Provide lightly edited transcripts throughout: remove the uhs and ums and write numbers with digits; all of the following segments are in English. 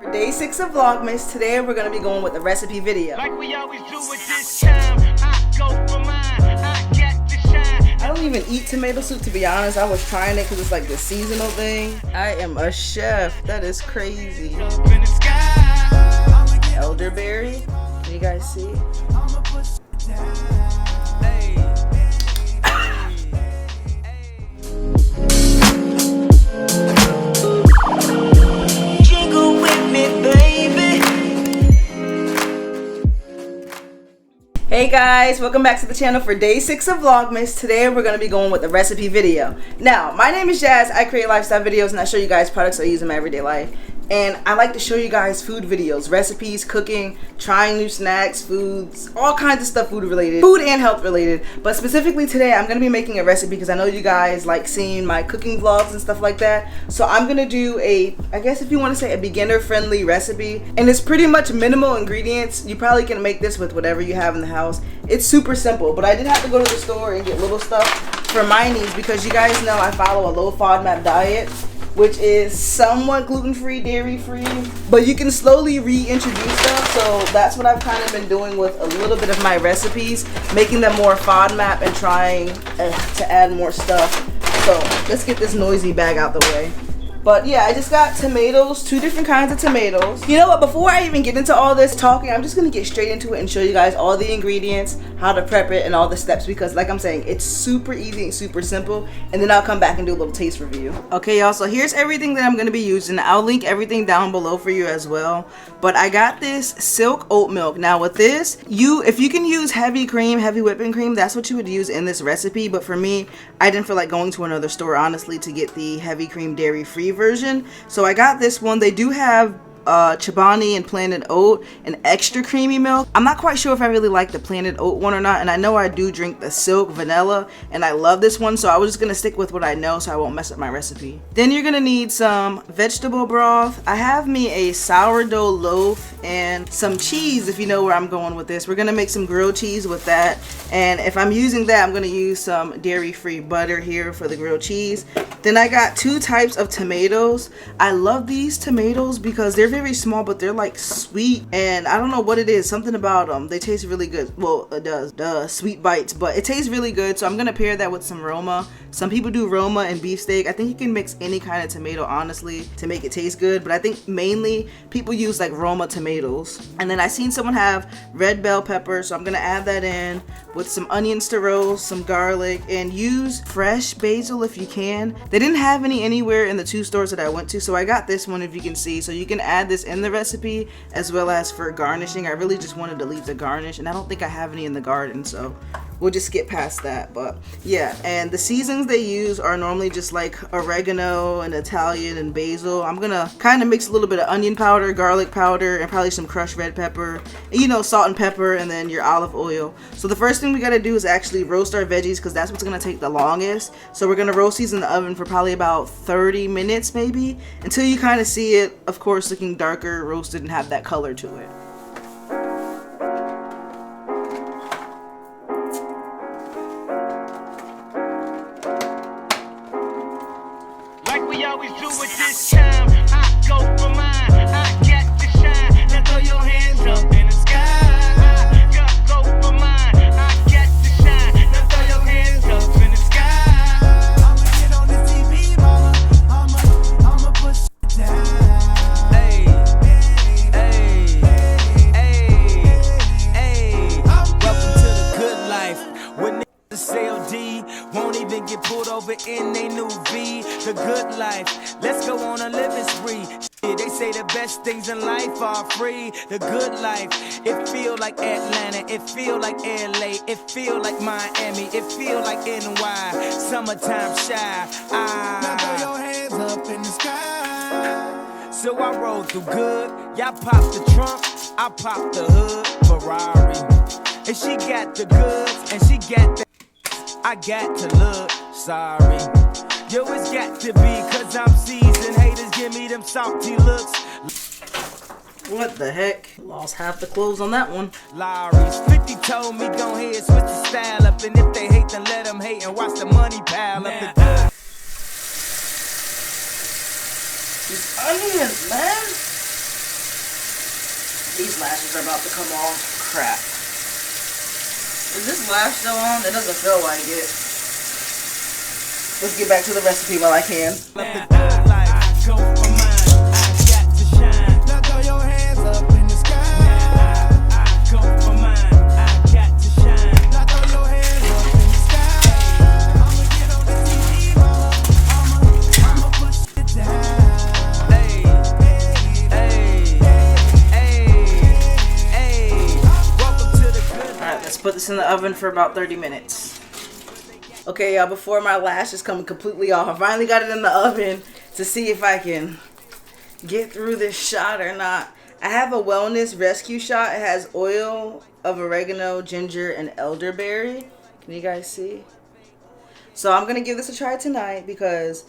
For day 6 of Vlogmas, today we're going to be going with a recipe video. Like we always do with this time, I go for mine, I get to shine. I don't even eat tomato soup, to be honest. I was trying it because it's like the seasonal thing. I am a chef. That is crazy. Elderberry. Can you guys see? Hey guys, welcome back to the channel for day 6 of Vlogmas. Today we're going to be going with a recipe video. Now, my name is Jazz. I create lifestyle videos and I show you guys products I use in my everyday life. And I like to show you guys food videos, recipes, cooking, trying new snacks, foods, all kinds of stuff food related, food and health related. But specifically today, I'm going to be making a recipe because I know you guys like seeing my cooking vlogs and stuff like that. So I'm going to do a, I guess if you want to say a beginner friendly recipe. And it's pretty much minimal ingredients. You probably can make this with whatever you have in the house. It's super simple, but I did have to go to the store and get little stuff for my needs because you guys know I follow a low FODMAP diet, which is somewhat gluten-free, dairy-free, but you can slowly reintroduce stuff. So that's what I've kind of been doing with a little bit of my recipes, making them more FODMAP and trying to add more stuff. So let's get this noisy bag out the way. But yeah, I just got tomatoes, 2 different kinds of tomatoes. You know what, before I even get into all this talking, I'm just gonna get straight into it and show you guys all the ingredients, how to prep it, and all the steps, because like I'm saying, it's super easy and super simple. And then I'll come back and do a little taste review. Okay y'all, so here's everything that I'm gonna be using. I'll link everything down below for you as well. But I got this silk oat milk. Now with this, if you can use heavy cream, heavy whipping cream, that's what you would use in this recipe. But for me, I didn't feel like going to another store, honestly, to get the heavy cream dairy-free version. So I got this one. They do have Chobani and planted oat and extra creamy milk. I'm not quite sure if I really like the planted oat one or not, and I know I do drink the silk vanilla and I love this one, so I was just gonna stick with what I know so I won't mess up my recipe. Then you're gonna need some vegetable broth. I have me a sourdough loaf and some cheese, if you know where I'm going with this. We're gonna make some grilled cheese with that, and if I'm using that, I'm gonna use some dairy-free butter here for the grilled cheese. Then I got 2 types of tomatoes. I love these tomatoes because they're very small, but they're like sweet, and I don't know what it is, something about them, they taste really good. Well, it does, sweet bites, but it tastes really good. So I'm gonna pair that with some Roma. Some people do Roma and beefsteak. I think you can mix any kind of tomato, honestly, to make it taste good, but I think mainly people use like Roma tomatoes. And then I seen someone have red bell pepper, so I'm gonna add that in with some onions to roast, some garlic, and use fresh basil if you can. They didn't have any anywhere in the 2 stores that I went to, so I got this one, if you can see. So you can add this in the recipe as well as for garnishing. I really just wanted to leave the garnish, and I don't think I have any in the garden, so we'll just skip past that. But yeah, and the seasonings they use are normally just like oregano and Italian and basil. I'm gonna kind of mix a little bit of onion powder, garlic powder, and probably some crushed red pepper, and, you know, salt and pepper, and then your olive oil. So the first thing we gotta do is actually roast our veggies, because that's what's gonna take the longest. So we're gonna roast these in the oven for probably about 30 minutes maybe, until you kind of see it, of course, looking darker, roasted, and have that color to it. Like we always do with this time, I go for mine, I get to shine. Now throw your hands up in the sky. I go for mine, I get to shine. Now throw your hands up in the sky. I'ma get on the TV, mama. I'ma push it down. Hey, hey, hey, hey. Welcome to the good life. When the CLD won't even get pulled over in they new V. The good life, let's go on a living spree. Shit, they say the best things in life are free. The good life, it feel like Atlanta, it feel like LA, it feel like Miami, it feel like NY. Summertime shy. Now throw your hands up in the sky. So I roll through good. Y'all pop the trunk, I pop the hood. Ferrari, and she got the goods, and she got the. I got to look sorry. Yo, it's got to be, cause I'm seasoned. Haters give me them salty looks. What the heck? Lost half the clothes on that one. Lowry's 50 told me go ahead, switch the style up. And if they hate, then let them hate and watch the money pile up. These onions, man. These lashes are about to come off. Crap. Is this lash still on? It doesn't feel like it. Let's get back to the recipe while I can. Let the good life go for mine. I got to shine. Now throw your hands up in the sky. I go for mine. I got to shine. Now throw your hands up in the sky. I'ma get on the TV, mama. I'ma push it down. Hey, welcome to the good life. Alright, let's put this in the oven for about 30 minutes. Okay, y'all, before my lashes come completely off, I finally got it in the oven to see if I can get through this shot or not. I have a wellness rescue shot. It has oil of oregano, ginger, and elderberry. Can you guys see? So I'm going to give this a try tonight because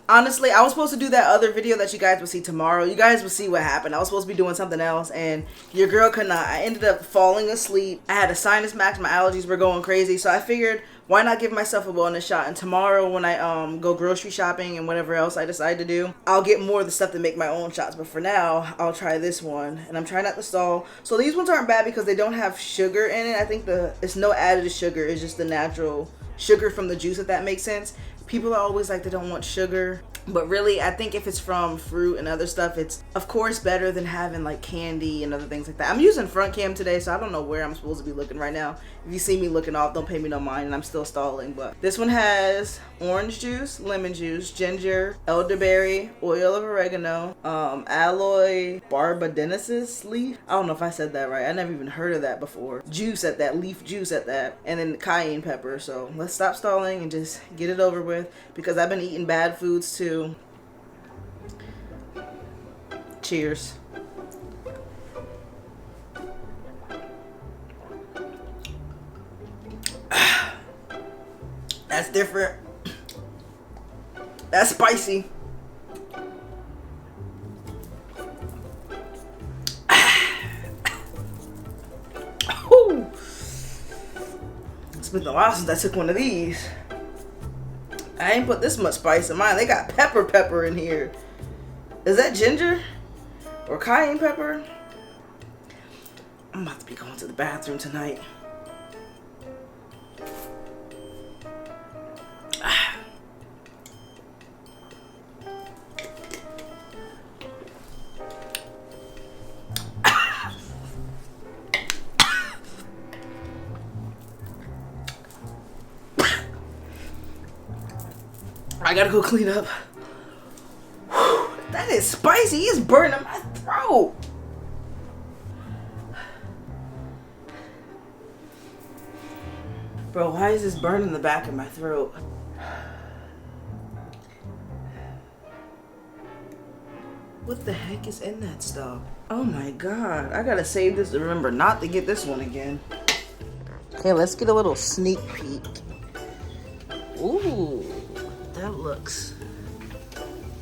honestly, I was supposed to do that other video that you guys will see tomorrow. You guys will see what happened. I was supposed to be doing something else and your girl could not. I ended up falling asleep. I had a sinus max. My allergies were going crazy. So I figured, why not give myself a wellness shot? And tomorrow when I go grocery shopping and whatever else I decide to do, I'll get more of the stuff to make my own shots. But for now, I'll try this one. And I'm trying not to stall. So these ones aren't bad because they don't have sugar in it. I think it's no added sugar. It's just the natural sugar from the juice, if that makes sense. People are always like they don't want sugar, but really I think if it's from fruit and other stuff, it's of course better than having like candy and other things like that. I'm using front cam today, so I don't know where I'm supposed to be looking right now. If you see me looking off, don't pay me no mind, and I'm still stalling. But this one has orange juice, lemon juice, ginger, elderberry, oil of oregano, aloe barbadensis leaf. I don't know if I said that right. I never even heard of that before. Juice at that, leaf juice at that, and then cayenne pepper. So let's stop stalling and just get it over with because I've been eating bad foods too. Cheers. That's different. That's spicy. It's been a while since I took one of these. I ain't put this much spice in mine. They got pepper in here. Is that ginger? Or cayenne pepper? I'm about to be going to the bathroom tonight. I gotta go clean up. Whew, that is spicy. It's burning my throat. Bro, why is this burning the back of my throat? What the heck is in that stuff? Oh my god. I gotta save this to remember not to get this one again. Okay, let's get a little sneak peek. Ooh. That looks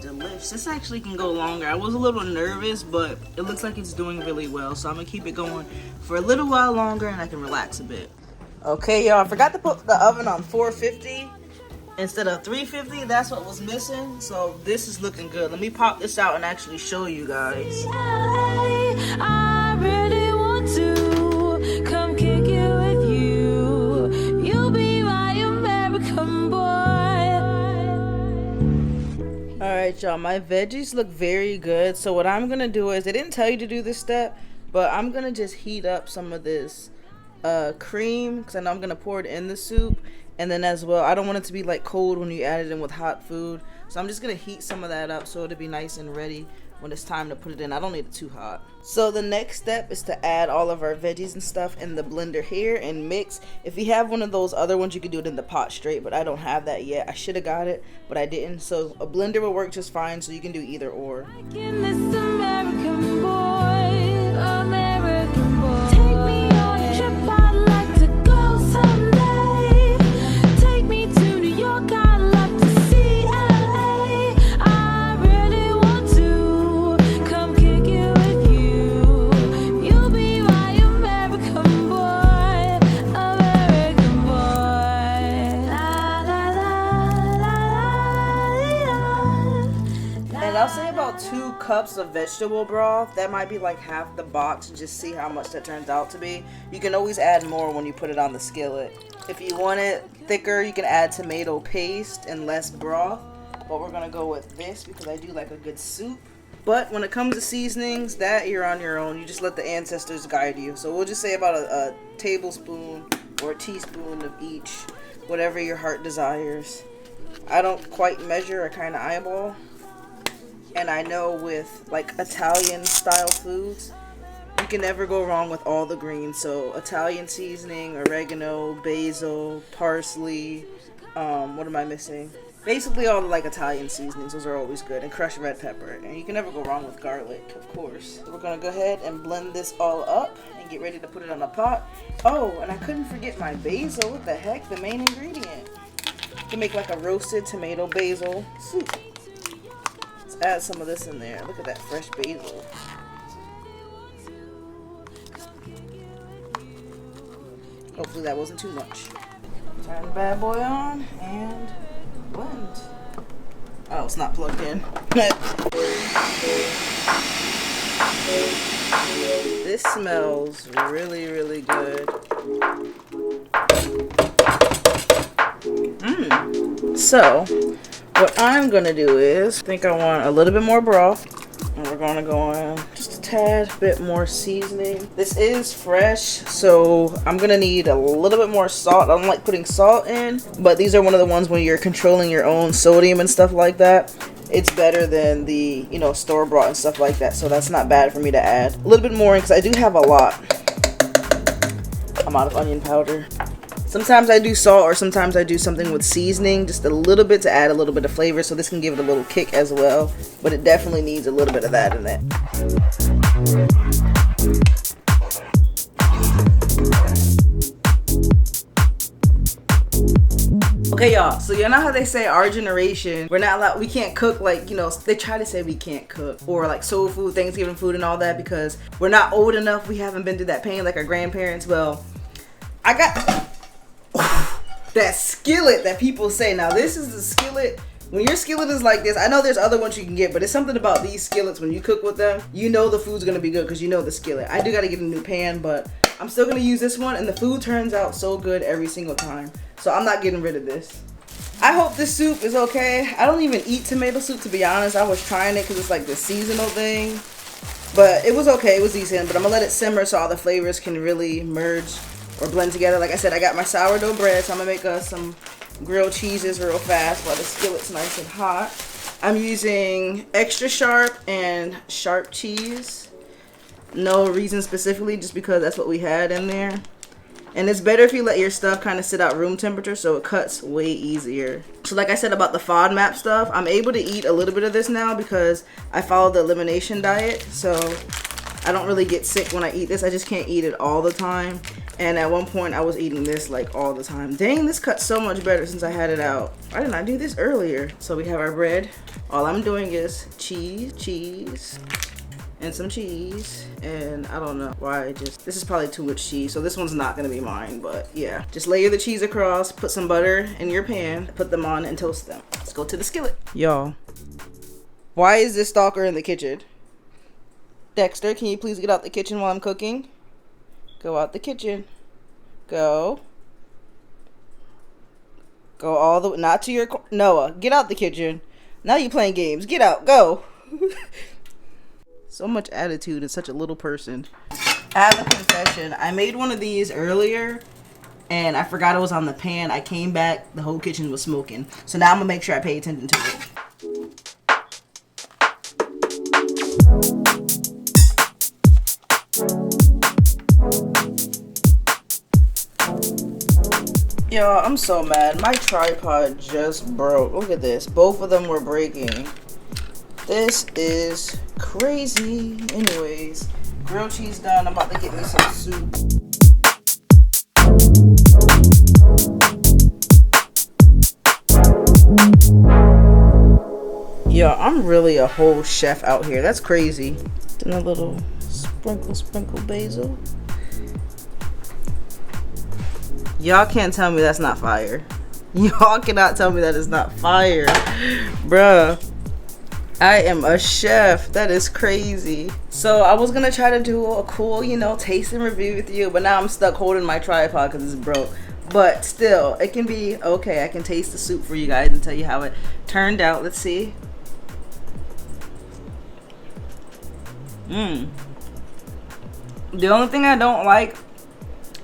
delicious. This actually can go longer. I was a little nervous, but it looks like it's doing really well. So I'm gonna keep it going for a little while longer and I can relax a bit. Okay, y'all, I forgot to put the oven on 450 instead of 350. That's what was missing. So this is looking good. Let me pop this out and actually show you guys. I really want to come kick it with you. You'll be my American boy. Alright, y'all, my veggies look very good. So what I'm gonna do is, they didn't tell you to do this step, but I'm gonna just heat up some of this cream because I know I'm gonna pour it in the soup. And then as well, I don't want it to be like cold when you add it in with hot food, so I'm just gonna heat some of that up so it'll be nice and ready when it's time to put it in. I don't need it too hot. So the next step is to add all of our veggies and stuff in the blender here and mix. If you have one of those other ones, you can do it in the pot straight, but I don't have that yet. I should have got it, but I didn't. So a blender will work just fine, so you can do either or. cups of vegetable broth. That might be like half the box, and just see how much that turns out to be. You can always add more when you put it on the skillet. If you want it thicker, you can add tomato paste and less broth, but we're gonna go with this because I do like a good soup. But when it comes to seasonings, that you're on your own. You just let the ancestors guide you. So we'll just say about a tablespoon or a teaspoon of each, whatever your heart desires. I don't quite measure, I kind of eyeball. And I know with like Italian style foods, you can never go wrong with all the greens. So Italian seasoning, oregano, basil, parsley, what am I missing? Basically all the like Italian seasonings, those are always good, and crushed red pepper. And you can never go wrong with garlic, of course. So we're gonna go ahead and blend this all up and get ready to put it on a pot. Oh, and I couldn't forget my basil. What the heck, the main ingredient. You can make like a roasted tomato basil soup. Let's add some of this in there. Look at that fresh basil. Hopefully that wasn't too much. Turn the bad boy on and blend. Oh, it's not plugged in. This smells really, really good. So, what I'm gonna do is, I think I want a little bit more broth, and we're gonna go on just a tad bit more seasoning. This is fresh, so I'm gonna need a little bit more salt. I don't like putting salt in, but these are one of the ones when you're controlling your own sodium and stuff like that. It's better than the, you know, store bought and stuff like that, so that's not bad for me to add a little bit more because I do have a lot. I'm out of onion powder. Sometimes I do salt, or sometimes I do something with seasoning, just a little bit to add a little bit of flavor, so this can give it a little kick as well, but it definitely needs a little bit of that in it. Okay, y'all, so you know how they say our generation, we're not allowed, we can't cook, like, you know, they try to say we can't cook, or like soul food, Thanksgiving food and all that, because we're not old enough, we haven't been through that pain like our grandparents. Well, I got that skillet that people say. Now this is the skillet. When your skillet is like this, I know there's other ones you can get, but it's something about these skillets when you cook with them, you know the food's gonna be good because you know the skillet. I do gotta get a new pan, but I'm still gonna use this one, and the food turns out so good every single time. So I'm not getting rid of this. I hope this soup is okay. I don't even eat tomato soup, to be honest. I was trying it because it's like the seasonal thing, but it was okay, it was decent. But I'm gonna let it simmer so all the flavors can really merge or blend together. Like I said, I got my sourdough bread, so I'm gonna make us some grilled cheeses real fast while the skillet's nice and hot. I'm using extra sharp and sharp cheese. No reason specifically, just because that's what we had in there. And it's better if you let your stuff kind of sit out room temperature, so it cuts way easier. So like I said about the FODMAP stuff, I'm able to eat a little bit of this now because I follow the elimination diet. So I don't really get sick when I eat this. I just can't eat it all the time. And at one point I was eating this like all the time. Dang, this cuts so much better since I had it out. Why didn't I do this earlier? So we have our bread. All I'm doing is cheese, and some cheese, and I don't know why this is probably too much cheese, so this one's not gonna be mine, but yeah. Just layer the cheese across, put some butter in your pan, put them on and toast them. Let's go to the skillet. Y'all, why is this stalker in the kitchen? Dexter, can you please get out the kitchen while I'm cooking? Go out the kitchen. Go all the way, not to your, Noah, get out the kitchen. Now you playing games, get out, go. So much attitude in such a little person. I have a confession. I made one of these earlier and I forgot it was on the pan. I came back, the whole kitchen was smoking. So now I'm gonna make sure I pay attention to it. Yo, I'm so mad. My tripod just broke. Look at this. Both of them were breaking. This is crazy. Anyways, grilled cheese done. I'm about to get me some soup. Yo, I'm really a whole chef out here. That's crazy. And a little sprinkle basil. Y'all can't tell me that's not fire. Y'all cannot tell me that is not fire. Bruh. I am a chef. That is crazy. So I was gonna try to do a cool, you know, tasting review with you, but now I'm stuck holding my tripod because it's broke. But still, it can be okay. I can taste the soup for you guys and tell you how it turned out. Let's see. The only thing I don't like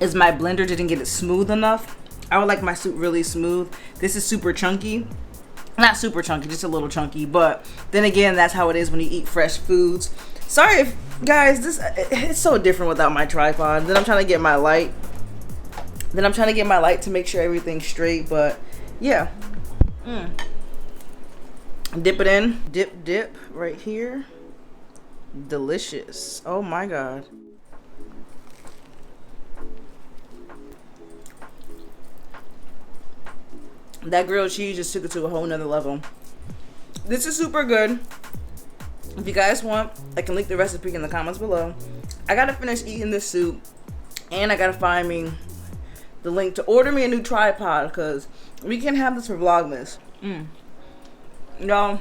is my blender didn't get it smooth enough. I would like my soup really smooth. This is super chunky. Not super chunky, just a little chunky. But then again, that's how it is when you eat fresh foods. Sorry if, guys, it's so different without my tripod. Then I'm trying to get my light. To make sure everything's straight. But yeah. Dip it in. Dip right here. Delicious. Oh my god. That grilled cheese just took it to a whole nother level. This is super good. If you guys want, I can link the recipe in the comments below. I gotta finish eating this soup, and I gotta find me the link to order me a new tripod, because we can't have this for Vlogmas. No,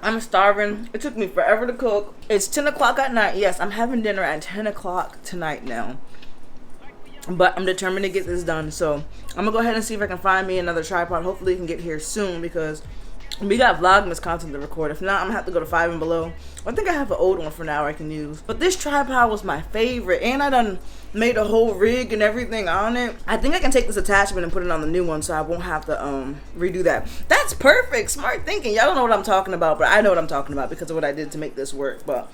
I'm starving. It took me forever to cook. It's 10 o'clock at night. Yes, I'm having dinner at 10 o'clock tonight now. But I'm determined to get this done. So I'm gonna go ahead and see if I can find me another tripod. Hopefully it can get here soon, because we got Vlogmas content to record. If not, I'm gonna have to go to 5 and Below. I think I have an old one for now I can use. But this tripod was my favorite, and I done made a whole rig and everything on it. I think I can take this attachment and put it on the new one, so I won't have to redo that. That's perfect. Smart thinking. Y'all don't know what I'm talking about, but I know what I'm talking about because of what I did to make this work. But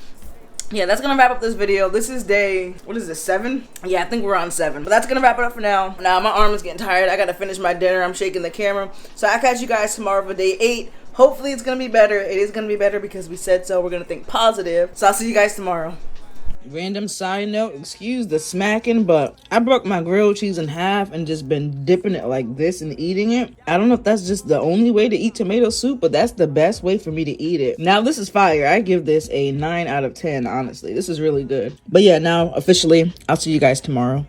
yeah, that's gonna wrap up this video. This is day, what is this, 7? Yeah, I think we're on 7. But that's gonna wrap it up for now. Now my arm is getting tired. I gotta finish my dinner. I'm shaking the camera. So I'll catch you guys tomorrow for day 8. Hopefully it's gonna be better. It is gonna be better because we said so. We're gonna think positive. So I'll see you guys tomorrow. Random side note, excuse the smacking, but I broke my grilled cheese in half and just been dipping it like this and eating it. I don't know if that's just the only way to eat tomato soup, but that's the best way for me to eat it. Now this is fire. I give this a 9 out of 10, honestly. This is really good. But yeah, now officially, I'll see you guys tomorrow.